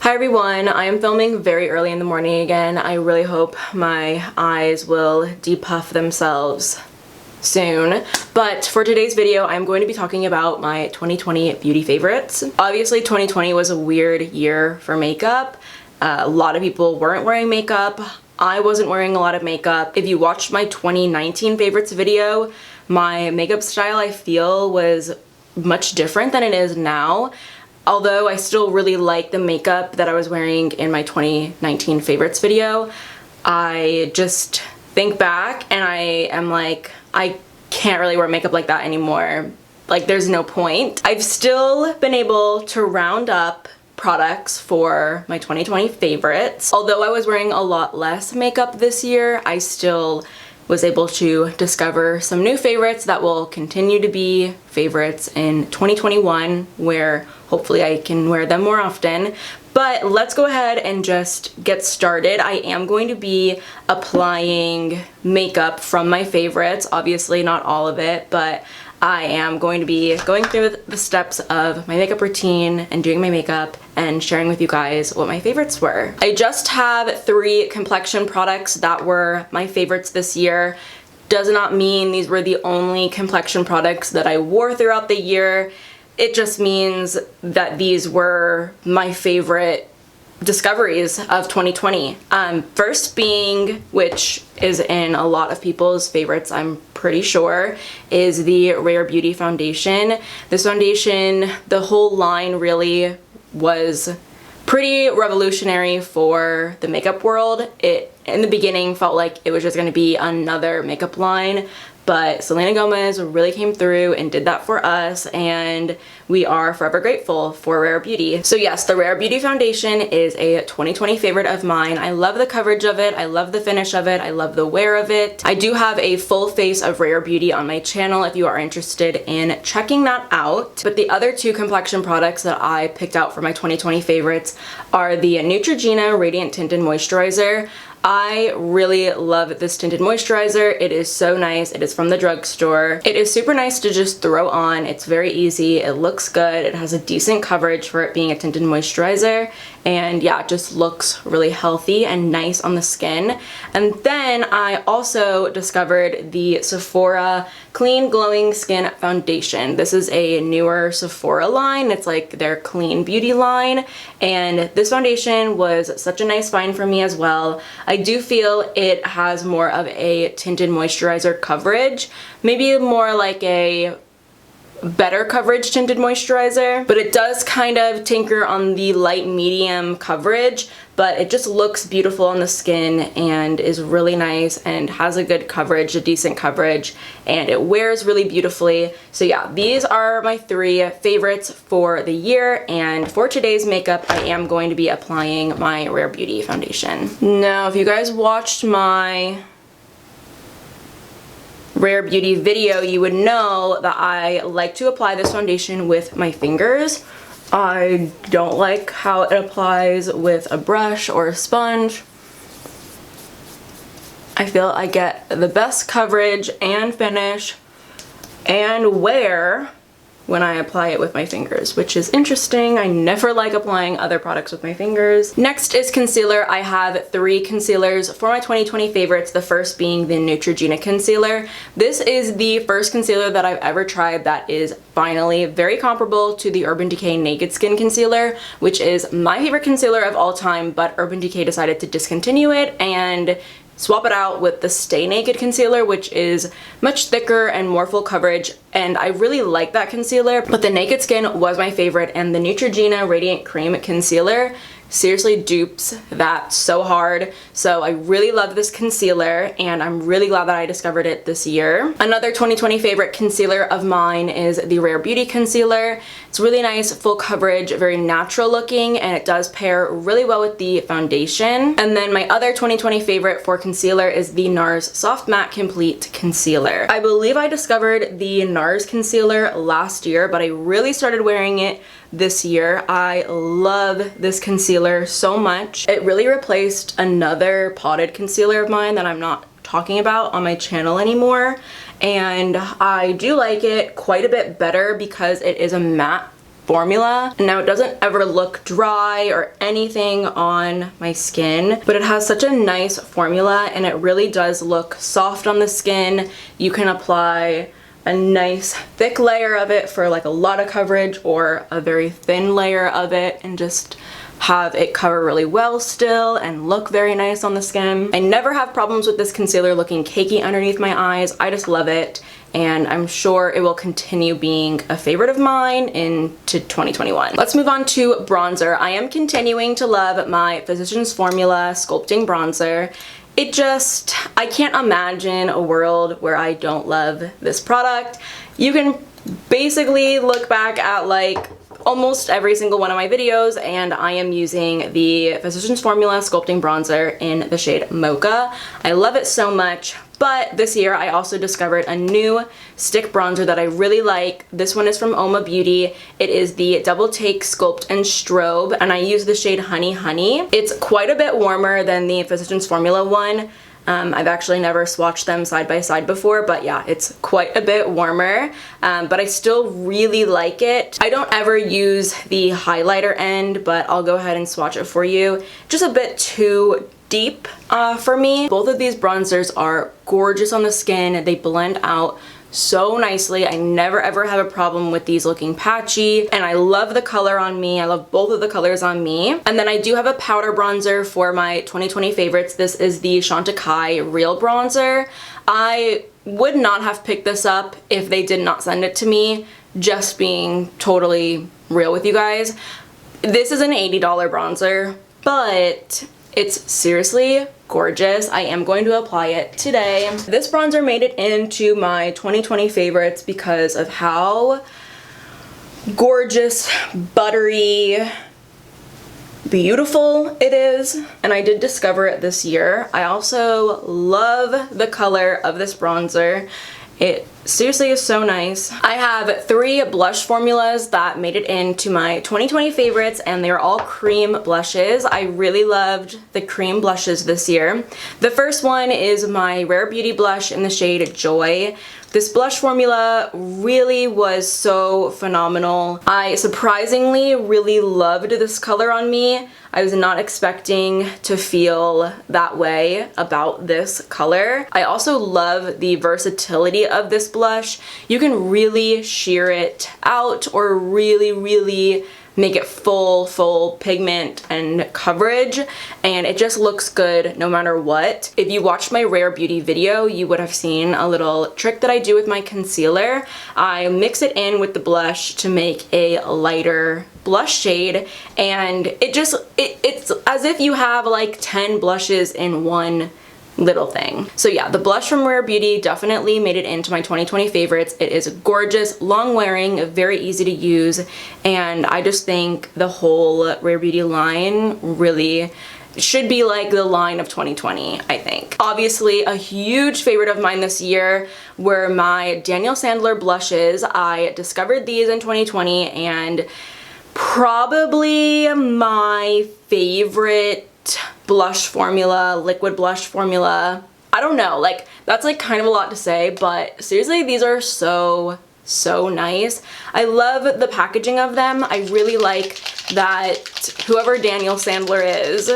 Hi everyone, I am filming very early in the morning again. I really hope my eyes will depuff themselves soon. But for today's video, I'm going to be talking about my 2020 beauty favorites. Obviously 2020 was a weird year for makeup. A lot of people weren't wearing makeup. I wasn't wearing a lot of makeup. If you watched my 2019 favorites video, my makeup style I feel was much different than it is now. Although I still really like the makeup that I was wearing in my 2019 favorites video, I just think back and I am like, I can't really wear makeup like that anymore. Like, there's no point. I've still been able to round up products for my 2020 favorites. Although I was wearing a lot less makeup this year, I still was able to discover some new favorites that will continue to be favorites in 2021, where hopefully I can wear them more often. But let's go ahead and just get started. I am going to be applying makeup from my favorites, obviously not all of it, but I am going to be going through the steps of my makeup routine and doing my makeup and sharing with you guys what my favorites were. I just have 3 complexion products that were my favorites this year. Does not mean these were the only complexion products that I wore throughout the year. It just means that these were my favorite discoveries of 2020. First being, which is in a lot of people's favorites, I'm pretty sure, is the Rare Beauty foundation. This foundation, the whole line really was pretty revolutionary for the makeup world. It, in the beginning, felt like it was just going to be another makeup line, but Selena Gomez really came through and did that for us, and we are forever grateful for Rare Beauty. So yes, the Rare Beauty foundation is a 2020 favorite of mine. I love the coverage of it, I love the finish of it, I love the wear of it. I do have a full face of Rare Beauty on my channel if you are interested in checking that out. But the other 2 complexion products that I picked out for my 2020 favorites are the Neutrogena Radiant Tinted Moisturizer. I really love this tinted moisturizer. It is so nice. It is from the drugstore. It is super nice to just throw on. It's very easy. It looks good. It has a decent coverage for it being a tinted moisturizer. And yeah, it just looks really healthy and nice on the skin. And then I also discovered the Sephora Clean Glowing Skin Foundation. This is a newer Sephora line. It's like their clean beauty line. And this foundation was such a nice find for me as well. I do feel it has more of a tinted moisturizer coverage. Maybe more like a better coverage tinted moisturizer, but it does kind of tinker on the light medium coverage, but it just looks beautiful on the skin and is really nice and has a good coverage, a decent coverage, and it wears really beautifully. So yeah, these are my 3 favorites for the year, and for today's makeup I am going to be applying my Rare Beauty foundation. Now if you guys watched my Rare Beauty video, you would know that I like to apply this foundation with my fingers. I don't like how it applies with a brush or a sponge. I feel I get the best coverage and finish and wear when I apply it with my fingers, which is interesting. I never like applying other products with my fingers. Next is concealer. I have 3 concealers for my 2020 favorites, the first being the Neutrogena concealer. This is the first concealer that I've ever tried that is finally very comparable to the Urban Decay Naked Skin Concealer, which is my favorite concealer of all time, but Urban Decay decided to discontinue it and swap it out with the Stay Naked concealer, which is much thicker and more full coverage, and I really like that concealer, but the Naked Skin was my favorite, and the Neutrogena Radiant Cream Concealer seriously dupes that so hard. So I really love this concealer, and I'm really glad that I discovered it this year. Another 2020 favorite concealer of mine is the Rare Beauty concealer. It's really nice, full coverage, very natural looking, and it does pair really well with the foundation. And then my other 2020 favorite for concealer is the NARS Soft Matte Complete Concealer. I believe I discovered the NARS concealer last year, but I really started wearing it this year. I love this concealer so much. It really replaced another potted concealer of mine that I'm not talking about on my channel anymore, and I do like it quite a bit better because it is a matte formula. Now it doesn't ever look dry or anything on my skin, but it has such a nice formula and it really does look soft on the skin. You can apply a nice thick layer of it for like a lot of coverage or a very thin layer of it and just have it cover really well still and look very nice on the skin. I never have problems with this concealer looking cakey underneath my eyes. I just love it, and I'm sure it will continue being a favorite of mine into 2021. Let's move on to bronzer. I am continuing to love my Physicians Formula Sculpting Bronzer. I can't imagine a world where I don't love this product. You can basically look back at like almost every single one of my videos, and I am using the Physicians Formula Sculpting Bronzer in the shade Mocha. I love it so much, but this year I also discovered a new stick bronzer that I really like. This one is from Uoma Beauty. It is the Double Take Sculpt and Strobe, and I use the shade Honey Honey. It's quite a bit warmer than the Physicians Formula one. I've actually never swatched them side by side before, but yeah, it's quite a bit warmer, but I still really like it. I don't ever use the highlighter end, but I'll go ahead and swatch it for you. Just a bit too deep for me. Both of these bronzers are gorgeous on the skin. They blend out so nicely. I never ever have a problem with these looking patchy, and I love the color on me. I love both of the colors on me. And then I do have a powder bronzer for my 2020 favorites. This is the Chantecaille Real Bronzer. I would not have picked this up if they did not send it to me, just being totally real with you guys. This is an $80 bronzer, but it's seriously gorgeous. I am going to apply it today. This bronzer made it into my 2020 favorites because of how gorgeous, buttery, beautiful it is, and I did discover it this year. I also love the color of this bronzer. It seriously is so nice. I have 3 blush formulas that made it into my 2020 favorites, and they're all cream blushes. I really loved the cream blushes this year. The first one is my Rare Beauty blush in the shade Joy. This blush formula really was so phenomenal. I surprisingly really loved this color on me. I was not expecting to feel that way about this color. I also love the versatility of this blush. You can really sheer it out or really make it full pigment and coverage, and it just looks good no matter what. If you watched my Rare Beauty video, you would have seen a little trick that I do with my concealer. I mix it in with the blush to make a lighter blush shade, and it's as if you have like 10 blushes in one little thing. So yeah, the blush from Rare Beauty definitely made it into my 2020 favorites. It is gorgeous, long wearing, very easy to use, and I just think the whole Rare Beauty line really should be like the line of 2020, I think. Obviously, a huge favorite of mine this year were my Daniel Sandler blushes. I discovered these in 2020, and probably my favorite blush formula, liquid blush formula. I don't know, like that's like kind of a lot to say, but seriously, these are so nice. I love the packaging of them. I really like that whoever Daniel Sandler is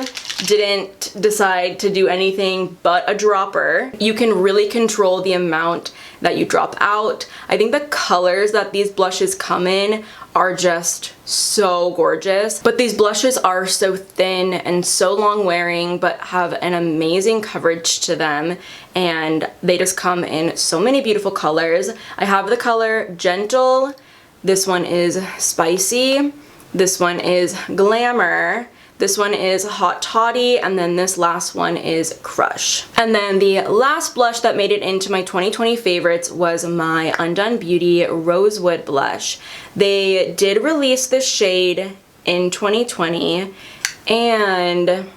didn't decide to do anything but a dropper. You can really control the amount that you drop out. I think the colors that these blushes come in are just so gorgeous, but these blushes are so thin and so long wearing but have an amazing coverage to them, and they just come in so many beautiful colors. I have the color Gentle, this one is Spicy, this one is Glamour, this one is Hot Toddy, and then this last one is Crush. And then the last blush that made it into my 2020 favorites was my Undone Beauty Rosewood blush. They did release this shade in 2020, and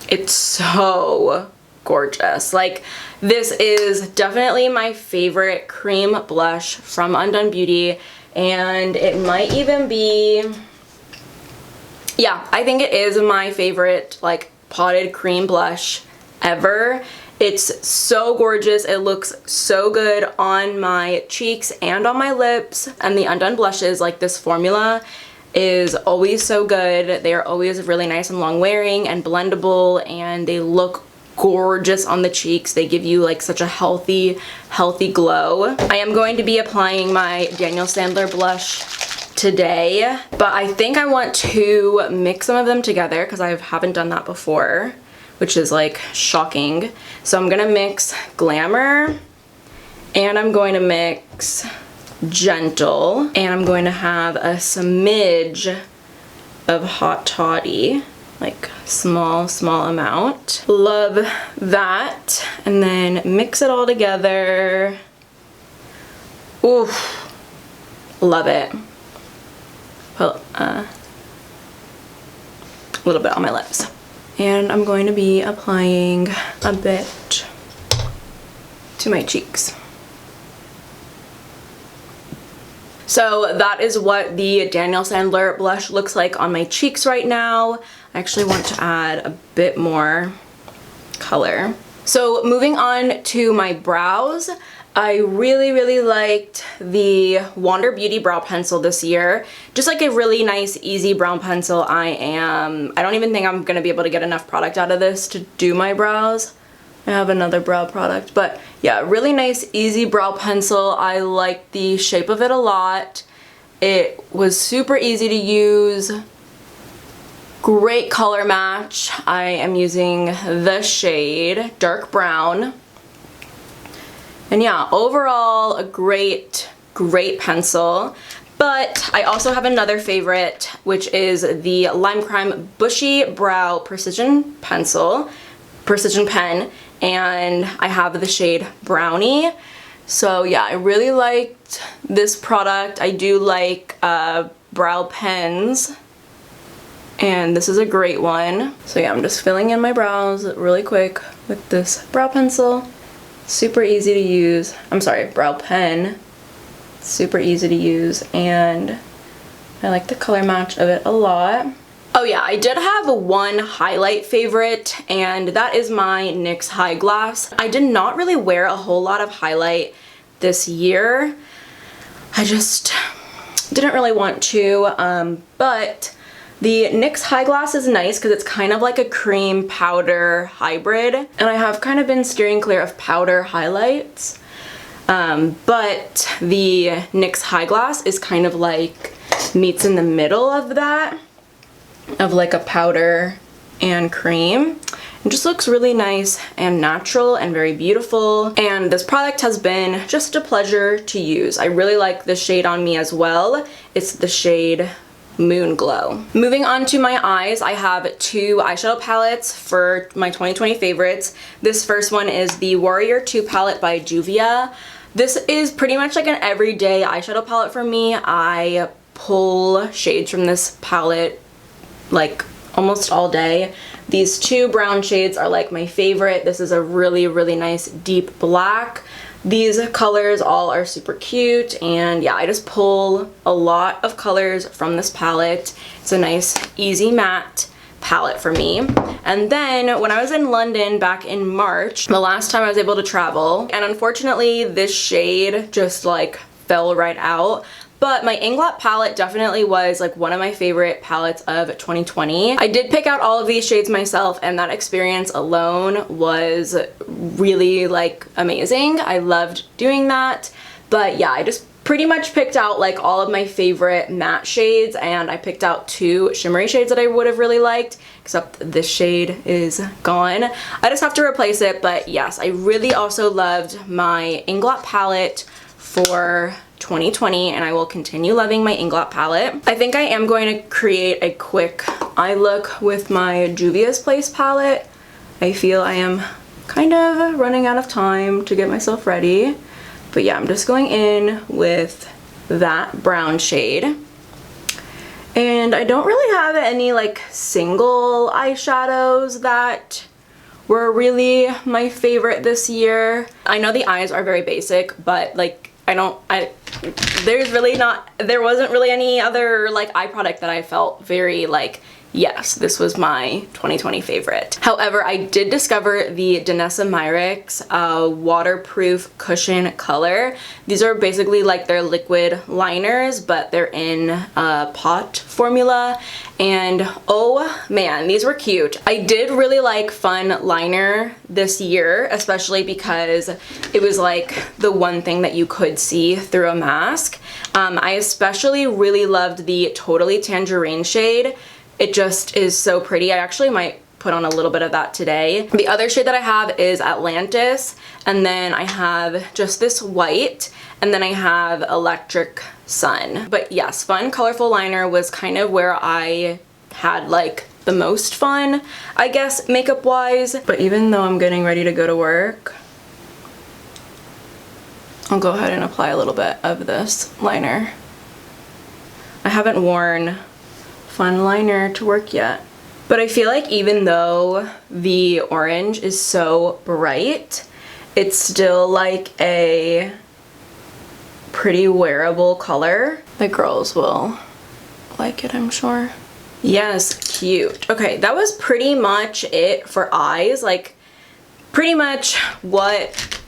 it's so gorgeous. Like, this is definitely my favorite cream blush from Undone Beauty, and it might even be, yeah, I think it is my favorite like potted cream blush ever. It's so gorgeous. It looks so good on my cheeks and on my lips. And the Undone blushes, like this formula is always so good. They are always really nice and long wearing and blendable, and they look gorgeous on the cheeks. They give you like such a healthy glow. I am going to be applying my Daniel Sandler blush today, but I think I want to mix some of them together because I haven't done that before, which is like shocking. So I'm gonna mix Glamour, and I'm going to mix Gentle, and I'm going to have a smidge of Hot Toddy, like small amount. Love that. And then mix it all together. Oof, love it. Put a little bit on my lips. And I'm going to be applying a bit to my cheeks. So that is what the Daniel Sandler blush looks like on my cheeks right now. I actually want to add a bit more color. So moving on to my brows, I really liked the Wander Beauty brow pencil this year. Just like a really nice, easy brow pencil. I don't even think I'm gonna be able to get enough product out of this to do my brows. I have another brow product, but yeah, really nice, easy brow pencil. I like the shape of it a lot. It was super easy to use. Great color match. I am using the shade Dark Brown. And yeah, overall a great pencil. But I also have another favorite, which is the Lime Crime Bushy Brow Precision Pen, and I have the shade Brownie. So yeah, I really liked this product. I do like brow pens, and this is a great one. So yeah, I'm just filling in my brows really quick with this brow pencil. Super easy to use. I'm sorry, brow pen. Super easy to use, and I like the color match of it a lot. Oh yeah, I did have one highlight favorite, and that is my NYX High Glass. I did not really wear a whole lot of highlight this year. I just didn't really want to, but the NYX High Glass is nice because it's kind of like a cream powder hybrid, and I have kind of been steering clear of powder highlights. But the NYX High Glass is kind of like meets in the middle of that, of like a powder and cream. It just looks really nice and natural and very beautiful, and this product has been just a pleasure to use. I really like the shade on me as well. It's the shade Moon Glow. Moving on to my eyes, I have two eyeshadow palettes for my 2020 favorites. This first one is the Warrior 2 palette by Juvia. This is pretty much like an everyday eyeshadow palette for me. I pull shades from this palette like almost all day. These two brown shades are like my favorite. This is a really nice deep black. These colors all are super cute, and yeah, I just pull a lot of colors from this palette. It's a nice easy matte palette for me. And then when I was in London back in March, the last time I was able to travel, and unfortunately this shade just like fell right out, but my Inglot palette definitely was like one of my favorite palettes of 2020. I did pick out all of these shades myself, and that experience alone was really like amazing. I loved doing that. But yeah, I just pretty much picked out like all of my favorite matte shades, and I picked out two shimmery shades that I would have really liked, except this shade is gone. I just have to replace it. But yes, I really also loved my Inglot palette for 2020, and I will continue loving my Inglot palette. I think I am going to create a quick eye look with my Juvia's Place palette. I feel I am kind of running out of time to get myself ready. But yeah, I'm just going in with that brown shade. And I don't really have any like single eyeshadows that were really my favorite this year. I know the eyes are very basic, but like there wasn't really any other like eye product that I felt very like yes, this was my 2020 favorite. However, I did discover the Danessa Myricks waterproof cushion color. These are basically like their liquid liners, but they're in a pot formula. And oh man, these were cute. I did really like Fun Liner this year, especially because it was like the one thing that you could see through a mask. I especially really loved the Todely Tangerine shade. It just is so pretty. I actually might put on a little bit of that today. The other shade that I have is Atlantis, and then I have just this white, and then I have Electric Sun. But yes, Fun Colorful Liner was kind of where I had like the most fun, I guess, makeup wise. But even though I'm getting ready to go to work, I'll go ahead and apply a little bit of this liner. I haven't worn Fun Liner to work yet. But I feel like even though the orange is so bright, it's still like a pretty wearable color. The girls will like it, I'm sure. Yes, cute. Okay, that was pretty much it for eyes. Like, pretty much what,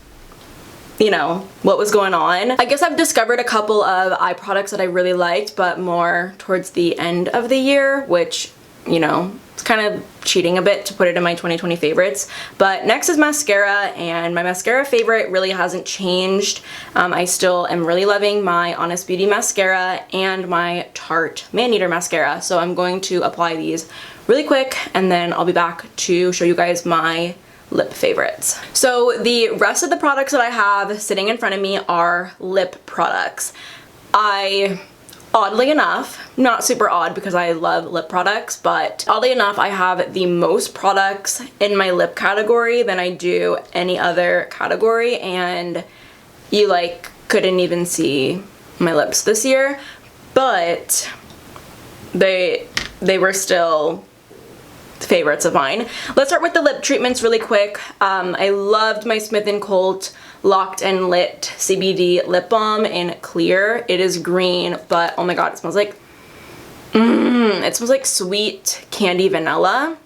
you know, what was going on. I guess I've discovered a couple of eye products that I really liked, but more towards the end of the year, which, you know, it's kind of cheating a bit to put it in my 2020 favorites. But next is mascara, and my mascara favorite really hasn't changed. I still am really loving my Honest Beauty mascara and my Tarte Maneater mascara. So I'm going to apply these really quick, and then I'll be back to show you guys my lip favorites. So the rest of the products that I have sitting in front of me are lip products. Oddly enough, not super odd because I love lip products, but oddly enough, I have the most products in my lip category than I do any other category, and you like couldn't even see my lips this year, but they were still favorites of mine. Let's start with the lip treatments really quick. I loved my Smith & Colt Locked and Lit CBD lip balm in clear. It is green, but oh my god, it smells like it smells like sweet candy vanilla.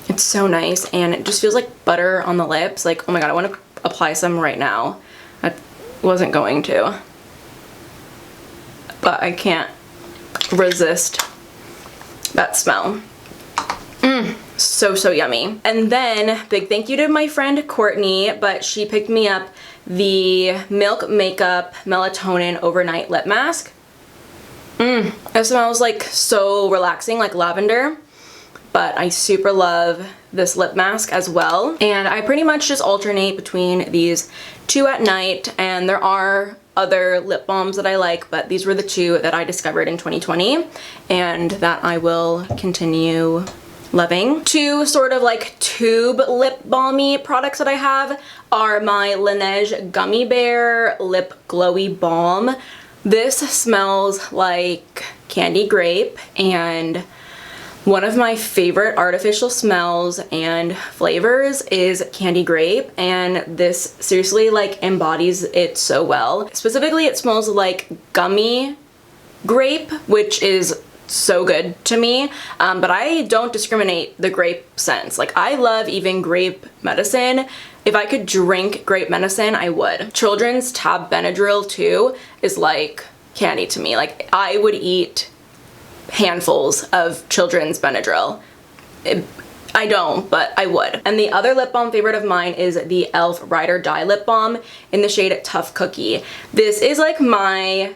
It's so nice, and it just feels like butter on the lips. Like, oh my god, I want to apply some right now. I wasn't going to, but I can't resist that smell. So yummy. And then big thank you to my friend Courtney, but she picked me up the Milk Makeup Melatonin Overnight Lip Mask. It smells like so relaxing, like lavender, but I super love this lip mask as well. And I pretty much just alternate between these two at night, and there are other lip balms that I like, but these were the two that I discovered in 2020 and that I will continue loving. Two sort of like tube lip balmy products that I have are my Laneige Gummy Bear Lip Glowy Balm. This smells like candy grape, and one of my favorite artificial smells and flavors is candy grape, and this seriously like embodies it so well. Specifically, it smells like gummy grape, which is so good to me, but I don't discriminate the grape scents. Like, I love even grape medicine. If I could drink grape medicine, I would. Children's Tab Benadryl too is like candy to me. Like, I would eat handfuls of children's Benadryl. I don't, but I would. And the other lip balm favorite of mine is the e.l.f. Ride or Die lip balm in the shade Tough Cookie. This is like my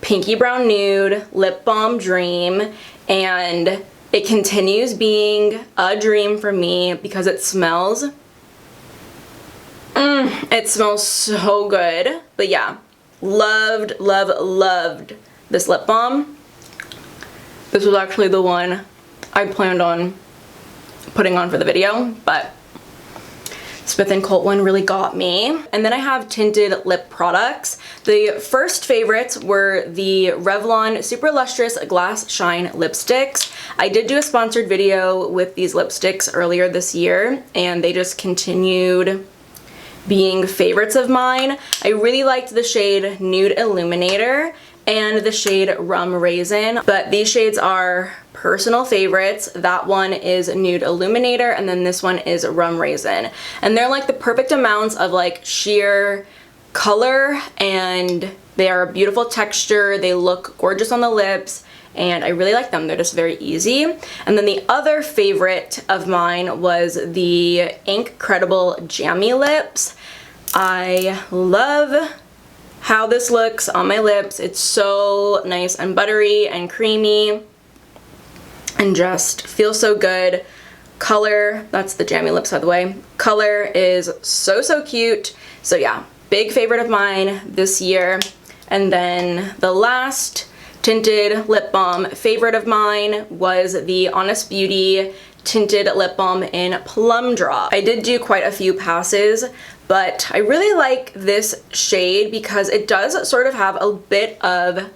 pinky brown nude lip balm dream, and it continues being a dream for me because it smells it smells so good. But yeah, loved this lip balm. This was actually the one I planned on putting on for the video, but Smith & Colt one really got me. And then I have tinted lip products. The first favorites were the Revlon Super Lustrous Glass Shine lipsticks. I did do a sponsored video with these lipsticks earlier this year, and they just continued being favorites of mine. I really liked the shade Nude Illuminator, and the shade Rum Raisin. But these shades are personal favorites. That one is Nude Illuminator, and then this one is Rum Raisin. And they're like the perfect amounts of like sheer color, and they are a beautiful texture. They look gorgeous on the lips, and I really like them. They're just very easy. And then the other favorite of mine was the INC.credible Jammy Lips. I love how this looks on my lips. It's so nice and buttery and creamy and just feels so good. Color, that's the Jammy Lips by the way. Color is so cute. So yeah, big favorite of mine this year. And then the last tinted lip balm favorite of mine was the Honest Beauty Tinted Lip Balm in Plum Drop. I did do quite a few passes, but I really like this shade because it does sort of have a bit of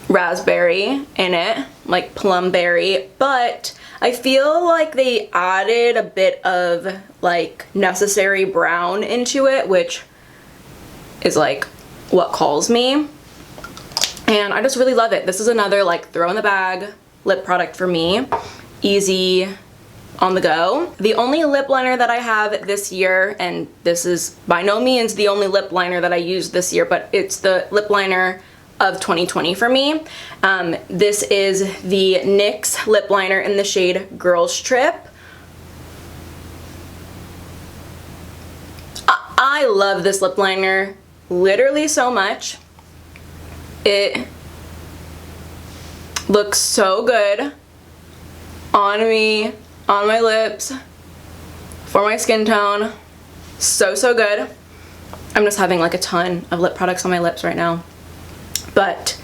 raspberry in it, like plum berry, but I feel like they added a bit of like necessary brown into it, which is like what calls me. And I just really love it. This is another like throw in the bag lip product for me. Easy on the go. The only lip liner that I have this year, and this is by no means the only lip liner that I used this year, but it's the lip liner of 2020 for me. This is the NYX lip liner in the shade Girls Trip. I love this lip liner literally so much. It looks so good on me, on my lips, for my skin tone. So good. I'm just having like a ton of lip products on my lips right now. But,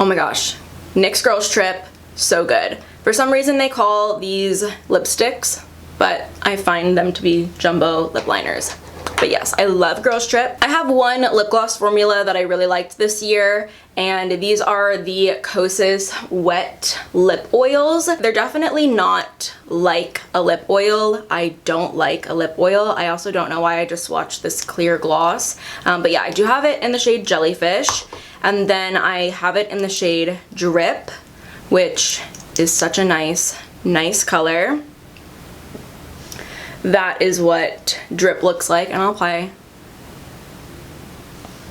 oh my gosh, NYX Girls Trip, so good. For some reason they call these lipsticks, but I find them to be jumbo lip liners. But yes, I love Girls Trip. I have one lip gloss formula that I really liked this year, and these are the Kosas Wet Lip Oils. They're definitely not like a lip oil. I don't like a lip oil. I also don't know why I just swatched this clear gloss. But yeah, I do have it in the shade Jellyfish, and then I have it in the shade Drip, which is such a nice color. That is what Drip looks like, and I'll apply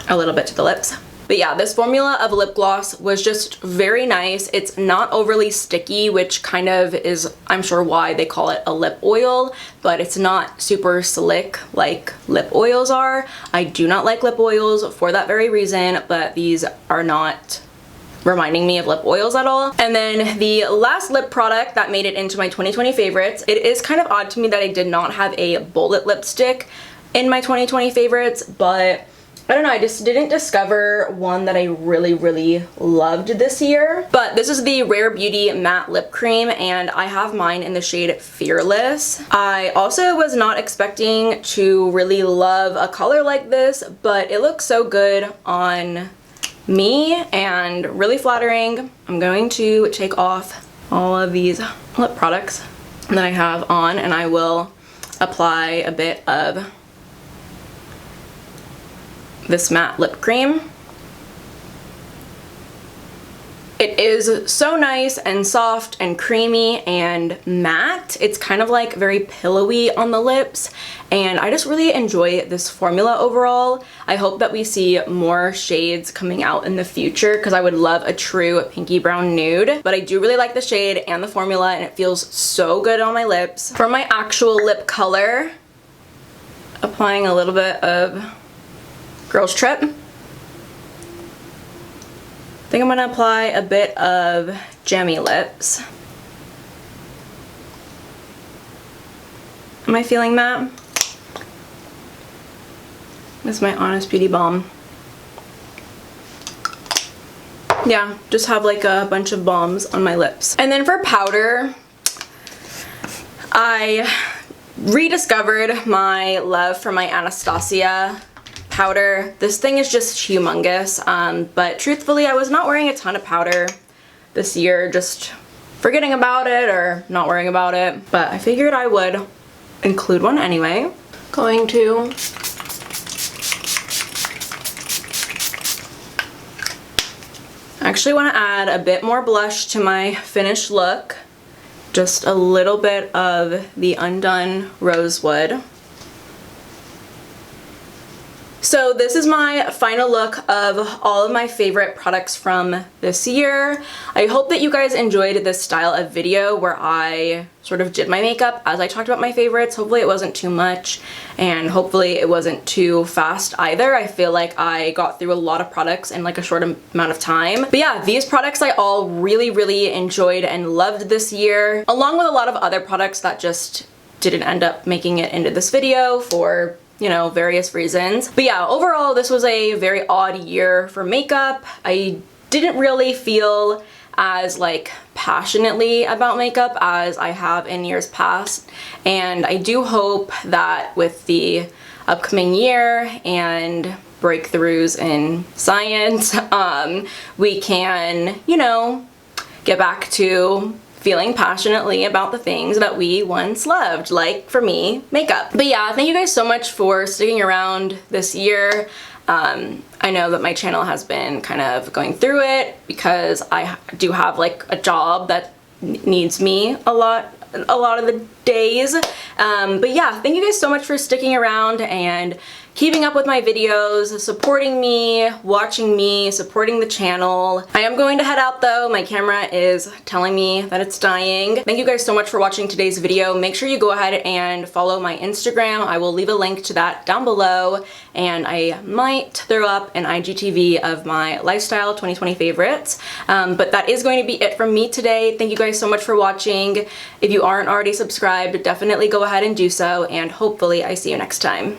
a little bit to the lips. But yeah, this formula of lip gloss was just very nice. It's not overly sticky, which kind of is, I'm sure, why they call it a lip oil, but it's not super slick like lip oils are. I do not like lip oils for that very reason, but these are not reminding me of lip oils at all. And then the last lip product that made it into my 2020 favorites, it is kind of odd to me that I did not have a bullet lipstick in my 2020 favorites, but I don't know, I just didn't discover one that I really loved this year. But this is the Rare Beauty Matte Lip Cream, and I have mine in the shade Fearless. I also was not expecting to really love a color like this, but it looks so good on me and really flattering. I'm going to take off all of these lip products that I have on, and I will apply a bit of this matte lip cream. It is so nice and soft and creamy and matte. It's kind of like very pillowy on the lips, and I just really enjoy this formula overall. I hope that we see more shades coming out in the future because I would love a true pinky brown nude, but I do really like the shade and the formula, and it feels so good on my lips. For my actual lip color, applying a little bit of Girls Trip. I think I'm going to apply a bit of Jammy Lips. Am I feeling that? This is my Honest Beauty Balm. Yeah, just have like a bunch of balms on my lips. And then for powder, I rediscovered my love for my Anastasia powder. This thing is just humongous, but truthfully I was not wearing a ton of powder this year, just forgetting about it or not worrying about it, but I figured I would include one anyway. Going to actually want to add a bit more blush to my finished look. Just a little bit of the Undone Rosewood. So this is my final look of all of my favorite products from this year. I hope that you guys enjoyed this style of video where I sort of did my makeup as I talked about my favorites. Hopefully it wasn't too much, and hopefully it wasn't too fast either. I feel like I got through a lot of products in like a short amount of time. But yeah, these products I all really enjoyed and loved this year, along with a lot of other products that just didn't end up making it into this video for, you know, various reasons. But yeah, overall this was a very odd year for makeup. I didn't really feel as like passionately about makeup as I have in years past, and I do hope that with the upcoming year and breakthroughs in science, we can, you know, get back to feeling passionately about the things that we once loved, like for me, makeup. But yeah, thank you guys so much for sticking around this year. I know that my channel has been kind of going through it because I do have like a job that needs me a lot of the days. But yeah, thank you guys so much for sticking around and keeping up with my videos, supporting me, watching me, supporting the channel. I am going to head out though. My camera is telling me that it's dying. Thank you guys so much for watching today's video. Make sure you go ahead and follow my Instagram. I will leave a link to that down below, and I might throw up an IGTV of my lifestyle 2020 favorites. But that is going to be it from me today. Thank you guys so much for watching. If you aren't already subscribed, definitely go ahead and do so, and hopefully I see you next time.